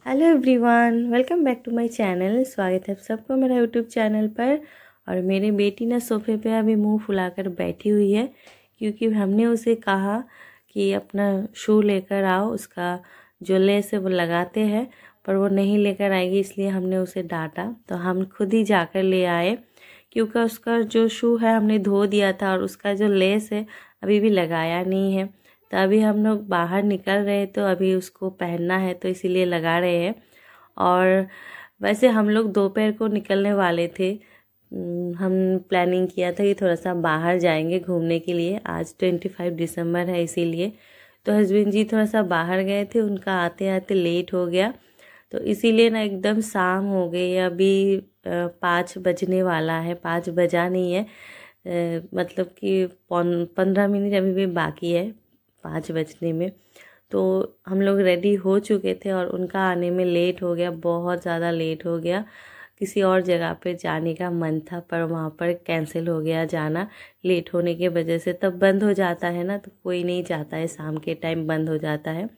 Hello everyone, welcome back to my channel. स्वागत है आप सबको मेरा यूट्यूब चैनल पर। और मेरी बेटी ना सोफे पे अभी मुंह फुलाकर बैठी हुई है, क्योंकि हमने उसे कहा कि अपना शू लेकर आओ, उसका जो लेस है वो लगाते हैं, पर वो नहीं लेकर आएगी, इसलिए हमने उसे डांटा। तो हम खुद ही जाकर ले आए, क्योंकि उसका जो शू है हमने धो दिया था और उसका जो लेस है अभी भी लगाया नहीं है। तो अभी हम लोग बाहर निकल रहे, तो अभी उसको पहनना है, तो इसीलिए लगा रहे हैं। और वैसे हम लोग दोपहर को निकलने वाले थे। हम प्लानिंग किया था कि थोड़ा सा बाहर जाएंगे घूमने के लिए। आज 25 दिसंबर है, इसीलिए तो हस्बैंड जी थोड़ा सा बाहर गए थे, उनका आते आते लेट हो गया, तो इसीलिए ना एकदम शाम हो गई। अभी 5 बजने वाला है, 5 बजा नहीं है, मतलब कि 15 मिनट अभी भी बाकी है 5 बजने में। तो हम लोग रेडी हो चुके थे और उनका आने में लेट हो गया, बहुत ज़्यादा लेट हो गया। किसी और जगह पे जाने का मन था, पर वहाँ पर कैंसिल हो गया जाना लेट होने के वजह से। तब बंद हो जाता है ना, तो कोई नहीं जाता है, शाम के टाइम बंद हो जाता है,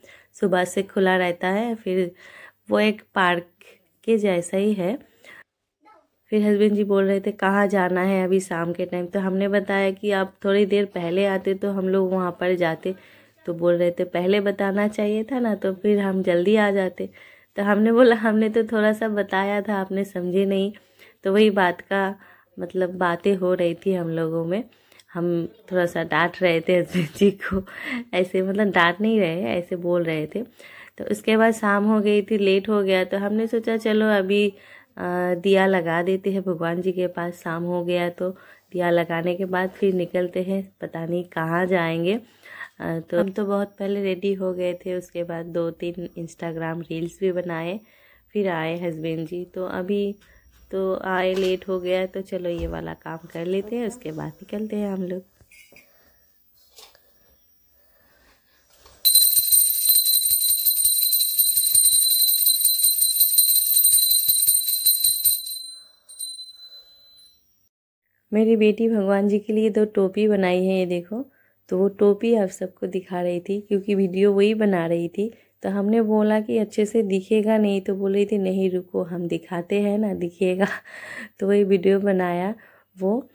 सुबह से खुला रहता है। फिर वो एक पार्क के जैसा ही है। फिर हस्बैंड जी बोल रहे थे कहाँ जाना है अभी शाम के टाइम, तो हमने बताया कि आप थोड़ी देर पहले आते तो हम लोग वहाँ पर जाते। तो बोल रहे थे पहले बताना चाहिए था ना, तो फिर हम जल्दी आ जाते। तो हमने बोला हमने तो थोड़ा सा बताया था, आपने समझे नहीं। तो वही बात का मतलब बातें हो रही थी हम लोगों में। हम थोड़ा सा डांट रहे थे हस्बैंड जी को, ऐसे मतलब डांट नहीं रहे, ऐसे बोल रहे थे। तो उसके बाद शाम हो गई थी, लेट हो गया, तो हमने सोचा चलो अभी दिया लगा देते हैं भगवान जी के पास। शाम हो गया तो दिया लगाने के बाद फिर निकलते हैं, पता नहीं कहाँ जाएंगे। तो हम तो बहुत पहले रेडी हो गए थे, उसके बाद 2-3 इंस्टाग्राम रील्स भी बनाए, फिर आए हस्बैंड जी। तो अभी तो आए, लेट हो गया, तो चलो ये वाला काम कर लेते हैं, उसके बाद निकलते हैं हम लोग। मेरी बेटी भगवान जी के लिए 2 टोपी बनाई है, ये देखो। तो वो टोपी आप सबको दिखा रही थी, क्योंकि वीडियो वही बना रही थी। तो हमने बोला कि अच्छे से दिखेगा नहीं, तो बोल रही थी नहीं रुको हम दिखाते हैं ना, दिखेगा। तो वही वीडियो बनाया वो,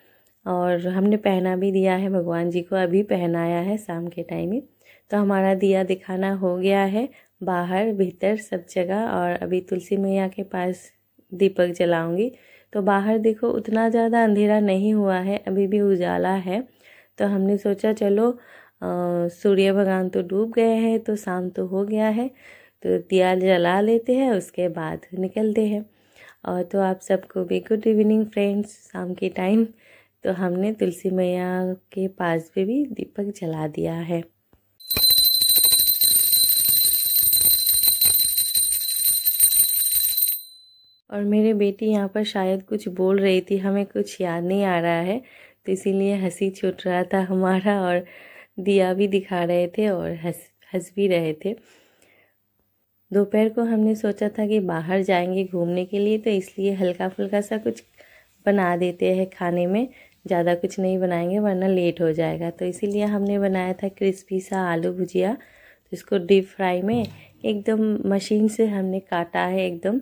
और हमने पहना भी दिया है भगवान जी को, अभी पहनाया है शाम के टाइम ही। तो हमारा दिया दिखाना हो गया है, बाहर भीतर सब जगह। और अभी तुलसी मैया के पास दीपक जलाऊंगी। तो बाहर देखो उतना ज़्यादा अंधेरा नहीं हुआ है, अभी भी उजाला है। तो हमने सोचा चलो सूर्य भगवान तो डूब गए हैं, तो शाम तो हो गया है, तो दिया जला लेते हैं, उसके बाद निकलते हैं। और तो आप सबको भी गुड इवनिंग फ्रेंड्स, शाम के टाइम। तो हमने तुलसी मैया के पास भी दीपक जला दिया है। और मेरी बेटी यहाँ पर शायद कुछ बोल रही थी, हमें कुछ याद नहीं आ रहा है, तो इसीलिए हंसी छूट रहा था हमारा, और दिया भी दिखा रहे थे और हंस भी रहे थे। दोपहर को हमने सोचा था कि बाहर जाएंगे घूमने के लिए, तो इसलिए हल्का फुल्का सा कुछ बना देते हैं खाने में, ज़्यादा कुछ नहीं बनाएंगे वरना लेट हो जाएगा। तो इसीलिए हमने बनाया था क्रिस्पी सा आलू भुजिया। तो इसको डीप फ्राई में एकदम मशीन से हमने काटा है एकदम।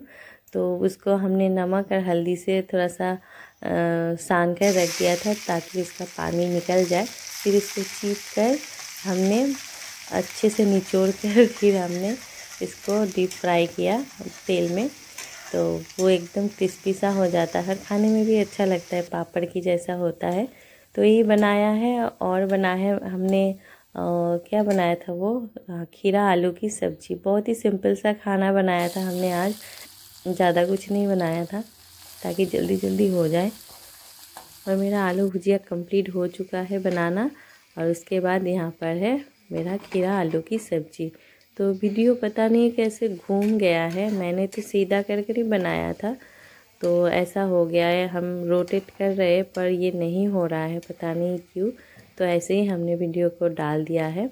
तो उसको हमने नमक और हल्दी से थोड़ा सा सान कर रख दिया था, ताकि इसका पानी निकल जाए। फिर इसको चीर कर हमने अच्छे से निचोड़ कर फिर हमने इसको डीप फ्राई किया तेल में। तो वो एकदम क्रिस्पी सा हो जाता है, खाने में भी अच्छा लगता है, पापड़ की जैसा होता है। तो यही बनाया है। और बना है हमने क्या बनाया था वो, खीरा आलू की सब्ज़ी। बहुत ही सिंपल सा खाना बनाया था हमने आज, ज़्यादा कुछ नहीं बनाया था, ताकि जल्दी जल्दी हो जाए। और मेरा आलू भुजिया कंप्लीट हो चुका है बनाना, और उसके बाद यहाँ पर है मेरा खीरा आलू की सब्ज़ी। तो वीडियो पता नहीं कैसे घूम गया है, मैंने तो सीधा करके ही बनाया था, तो ऐसा हो गया है। हम रोटेट कर रहे हैं पर ये नहीं हो रहा है, पता नहीं क्यों। तो ऐसे ही हमने वीडियो को डाल दिया है।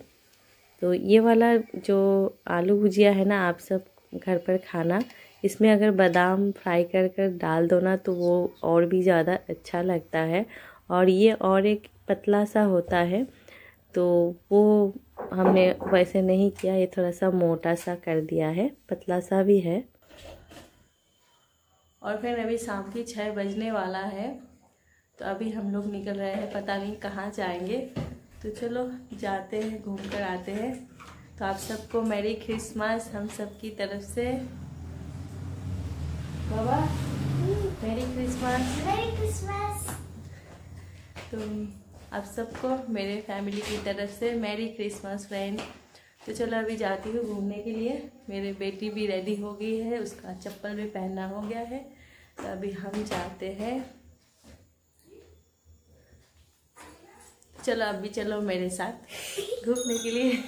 तो ये वाला जो आलू भुजिया है ना, आप सब घर पर खाना, इसमें अगर बादाम फ्राई कर कर डाल दो ना, तो वो और भी ज़्यादा अच्छा लगता है। और ये और एक पतला सा होता है, तो वो हमने वैसे नहीं किया, ये थोड़ा सा मोटा सा कर दिया है, पतला सा भी है। और फिर अभी शाम की 6 बजने वाला है, तो अभी हम लोग निकल रहे हैं, पता नहीं कहाँ जाएंगे। तो चलो जाते हैं, घूम कर आते हैं। तो आप सबको मैरी क्रिसमस हम सब की तरफ से। बाबा मैरी क्रिसमस। Merry Christmas. तो आप सबको मेरे फैमिली की तरफ से मैरी क्रिसमस फ्रेंड। तो चलो अभी जाती हूँ घूमने के लिए। मेरी बेटी भी रेडी हो गई है, उसका चप्पल भी पहनना हो गया है। तो अभी हम जाते हैं। चलो अभी चलो मेरे साथ घूमने के लिए।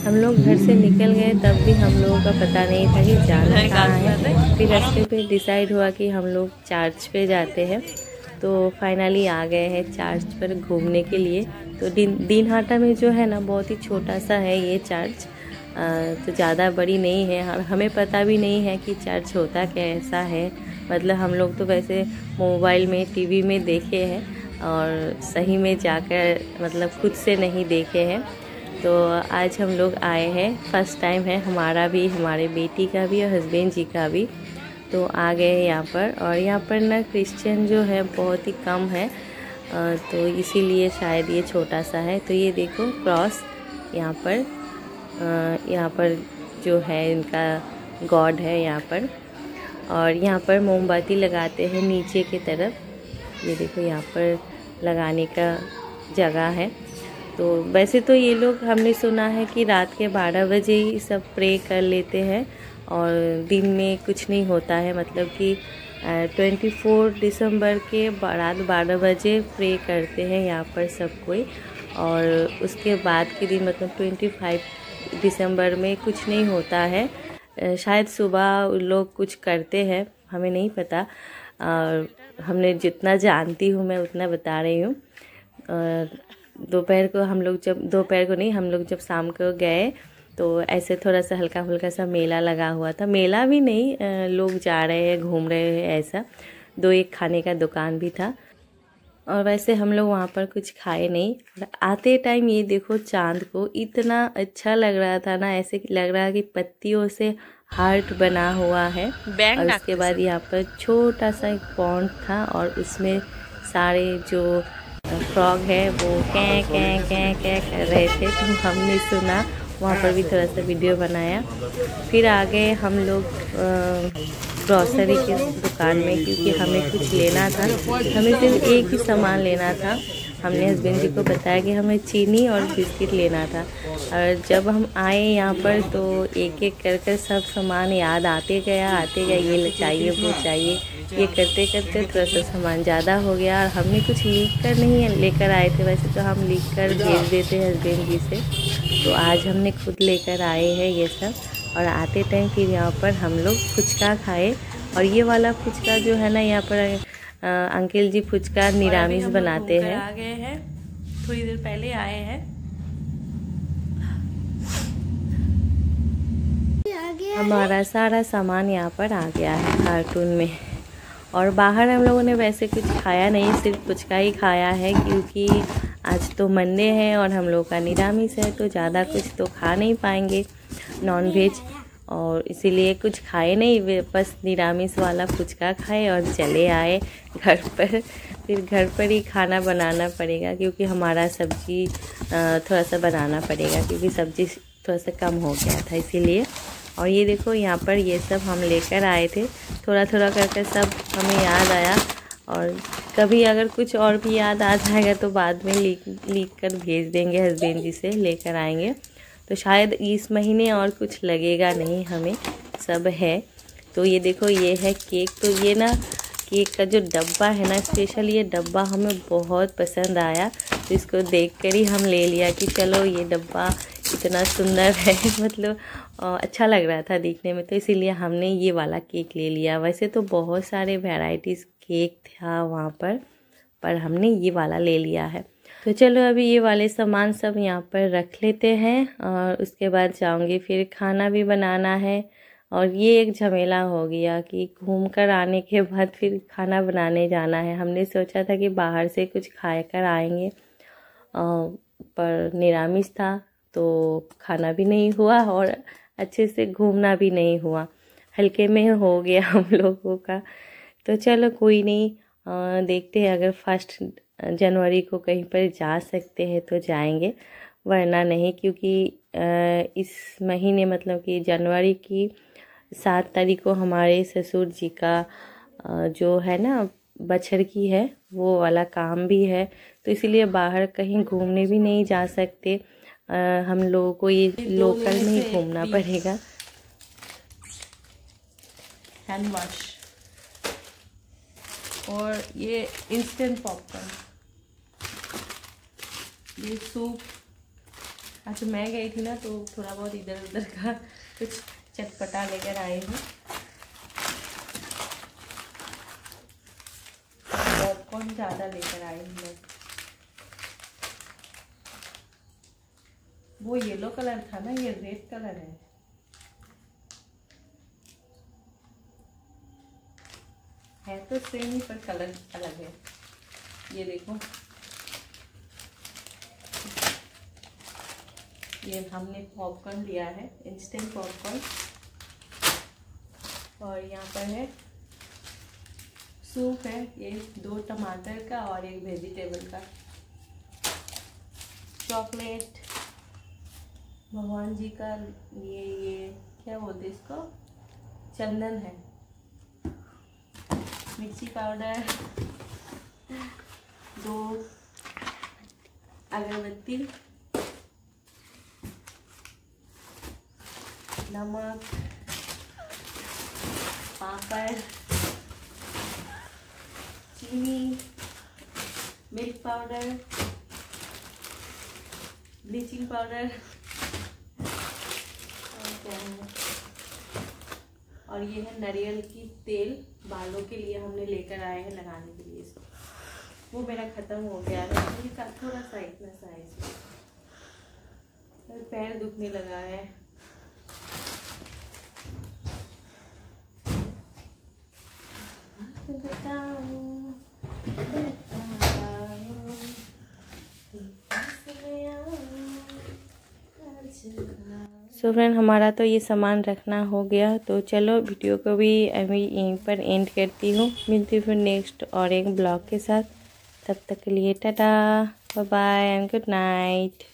हम लोग घर से निकल गए, तब भी हम लोगों का पता नहीं था कि जाना कहाँ है। फिर रास्ते पे डिसाइड हुआ कि हम लोग चर्च पे जाते हैं। तो फाइनली आ गए हैं चर्च पर घूमने के लिए। तो दिनहाटा में जो है ना, बहुत ही छोटा सा है ये चर्च, तो ज़्यादा बड़ी नहीं है। और हमें पता भी नहीं है कि चर्च होता कैसा है। मतलब हम लोग तो वैसे मोबाइल में, टीवी में देखे हैं, और सही में जाकर मतलब खुद से नहीं देखे हैं। तो आज हम लोग आए हैं, फर्स्ट टाइम है हमारा भी, हमारे बेटी का भी और हस्बैंड जी का भी। तो आ गए हैं यहाँ पर। और यहाँ पर ना क्रिश्चियन जो है बहुत ही कम है, तो इसीलिए शायद ये छोटा सा है। तो ये देखो क्रॉस यहाँ पर जो है इनका गॉड है यहाँ पर। और यहाँ पर मोमबत्ती लगाते हैं नीचे की तरफ। ये देखो यहाँ पर लगाने का जगह है। तो वैसे तो ये लोग, हमने सुना है कि रात के 12 बजे ही सब प्रे कर लेते हैं, और दिन में कुछ नहीं होता है। मतलब कि 24 दिसंबर के रात 12 बजे प्रे करते हैं यहाँ पर सब कोई। और उसके बाद के दिन मतलब 25 दिसंबर में कुछ नहीं होता है। शायद सुबह लोग कुछ करते हैं, हमें नहीं पता। और हमने जितना जानती हूँ मैं उतना बता रही हूँ। दोपहर को हम लोग जब शाम को गए, तो ऐसे थोड़ा सा हल्का फुल्का सा मेला लगा हुआ था। मेला भी नहीं, लोग जा रहे हैं, घूम रहे हैं ऐसा। 2-1 खाने का दुकान भी था। और वैसे हम लोग वहाँ पर कुछ खाए नहीं। आते टाइम ये देखो चांद को, इतना अच्छा लग रहा था ना, ऐसे लग रहा कि पत्तियों से हार्ट बना हुआ है। और उसके बाद यहाँ पर छोटा सा एक पॉन्ड था, और उसमें सारे जो फ्रॉग है वो कैं कैं कैं कैं कर रहे थे। तो हमने सुना, वहाँ पर भी थोड़ा सा वीडियो बनाया। फिर आ गए हम लोग ग्रॉसरी के दुकान में, क्योंकि हमें कुछ लेना था। हमें सिर्फ एक ही सामान लेना था। हमने हस्बैंड जी को बताया कि हमें चीनी और बिस्किट लेना था। और जब हम आए यहाँ पर, तो एक एक कर सब सामान याद आते गया, ये चाहिए वो चाहिए। ये करते करते थोड़ा सा सामान ज़्यादा हो गया। और हमने कुछ लिख कर नहीं लेकर आए थे, वैसे तो हम लिख कर भेज देते हैं हस्बैंड जी से। तो आज हमने खुद लेकर आए हैं ये सब। और आते टाइम फिर यहाँ पर हम लोग फुचका खाए। और ये वाला फुचका जो है ना, यहाँ पर अंकल जी फुचका निरामिष बनाते हैं। आ गए हैं, थोड़ी देर पहले आए हैं। हमारा सारा सामान यहाँ पर आ गया है कार्टून में। और बाहर हम लोगों ने वैसे कुछ खाया नहीं, सिर्फ फुचका ही खाया है, क्योंकि आज तो मंडे है और हम लोग का निरामिष है। तो ज़्यादा कुछ तो खा नहीं पाएंगे नॉनवेज, और इसीलिए कुछ खाए नहीं, बस निरामिष वाला फुचका खाए और चले आए घर पर। फिर घर पर ही खाना बनाना पड़ेगा, क्योंकि हमारा सब्जी थोड़ा सा बनाना पड़ेगा, क्योंकि सब्जी थोड़ा सा कम हो गया था इसीलिए। और ये देखो यहाँ पर ये सब हम लेकर आए थे, थोड़ा थोड़ा करके सब हमें याद आया। और कभी अगर कुछ और भी याद आ जाएगा तो बाद में लिख कर भेज देंगे, हस्बैंड जी से लेकर आएंगे। तो शायद इस महीने और कुछ लगेगा नहीं, हमें सब है। तो ये देखो ये है केक। तो ये ना केक का जो डब्बा है ना, स्पेशल ये डब्बा हमें बहुत पसंद आया। तो इसको देखकर ही हम ले लिया कि चलो ये डब्बा इतना सुंदर है, मतलब अच्छा लग रहा था दिखने में, तो इसीलिए हमने ये वाला केक ले लिया। वैसे तो बहुत सारे वैराइटीज़ केक था वहाँ पर हमने ये वाला ले लिया है। तो चलो अभी ये वाले सामान सब यहाँ पर रख लेते हैं, और उसके बाद जाऊँगी, फिर खाना भी बनाना है। और ये एक झमेला हो गया कि घूम कर आने के बाद फिर खाना बनाने जाना है। हमने सोचा था कि बाहर से कुछ खा कर आएंगे, पर निरामिष था तो खाना भी नहीं हुआ और अच्छे से घूमना भी नहीं हुआ, हल्के में हो गया हम लोगों का। तो चलो कोई नहीं, देखते हैं अगर 1 जनवरी को कहीं पर जा सकते हैं तो जाएंगे, वरना नहीं, क्योंकि इस महीने मतलब कि जनवरी की 7 तारीख को हमारे ससुर जी का जो है ना बछर की है वो वाला काम भी है, तो इसीलिए बाहर कहीं घूमने भी नहीं जा सकते। हम लोगों को ये लोकल में ही घूमना पड़ेगा। हैंड वॉश और ये इंस्टेंट पॉपकॉर्न, ये सूप। आज मैं गई थी ना तो थोड़ा बहुत इधर उधर का कुछ चटपटा लेकर आई हूँ। पॉपकॉर्न ज़्यादा लेकर आई हूँ मैं। वो येलो कलर था ना, ये रेड कलर है तो सेम ही पर कलर अलग है। ये देखो, ये हमने पॉपकॉर्न लिया है, इंस्टेंट पॉपकॉर्न। और यहाँ पर है सूप है, ये 2 टमाटर का और 1 वेजिटेबल का। चॉकलेट, भगवान जी का ये क्या बोलते इसको, चंदन है। मिर्ची पाउडर, 2 अगरबत्ती, नमक, पापड़, चीनी, मिल्क पाउडर, ब्लीचिंग पाउडर और ये है नारियल की तेल, बालों के लिए हमने लेकर आए हैं लगाने के लिए इसको। वो मेरा ख़त्म हो गया है, थोड़ा सा इतना सा है इसमें। पैर दुखने लगा है। सो फ्रेंड, हमारा तो ये सामान रखना हो गया, तो चलो वीडियो को भी अभी यहीं पर एंड करती हूँ। मिलती हूँ फिर नेक्स्ट और एक ब्लॉग के साथ। तब तक के लिए tata, bye bye and good night.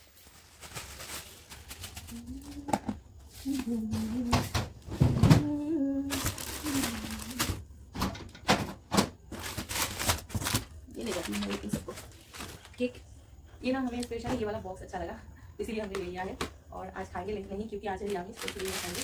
ये ले जाती हूँ इन सबको, ठीक। ये ना हमें स्पेशली ये वाला बॉक्स अच्छा लगा, इसीलिए हमने ले लिया है। और आज खाएंगे नहीं क्योंकि आज है निरामिष, तो इसलिए खाएंगे।